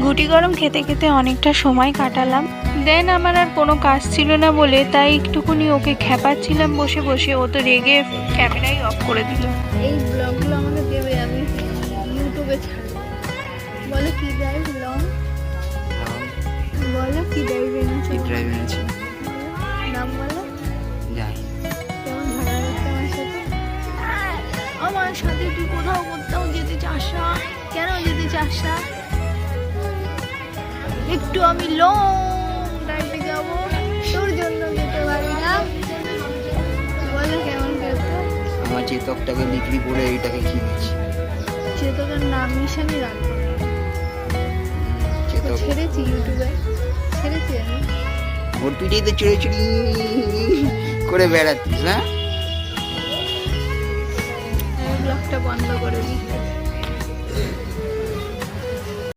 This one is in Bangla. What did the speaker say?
গুটি গরম খেতে খেতে অনেকটা সময় কাটালাম। দেন আমার আর কোনো কাজ ছিল না বলে তাই একটুখানি ওকে খেপাচ্ছিলাম বসে বসে। ও তো রেগে ক্যামেরাই অফ করে দিল। এই ব্লগগুলো আমাকে দেবে, আমি ইউটিউবে ছাড়বো। বলো কি ড্রাইভ লং, বলো কি ড্রাইভ এনেছো, কি ড্রাইভ এনেছি নাম বলো। যাই কেমন ভাড়া লাগছে আমার সাথে? আমার সাথে তুই কোথাও কোথাও যেতে চাস না? কেন যেতে চাস না? একটু আমি লং ড্রাইভে যাবো, তোর জন্য যেতে পারি না। বলো কেমন খেলতে? আমার চেতকটাকে বিক্রি করে এইটাকে কিনেছি। চেতকের নাম নিশানি রাখবো না। চেতক ছেড়েছি ইউটিউবে, ছেড়েছি আমি। ওর পিঠেই তো চড়ে চড়ি করে বেড়াতিস। হ্যাঁ আমি ব্লগটা বন্ধ করে দিই।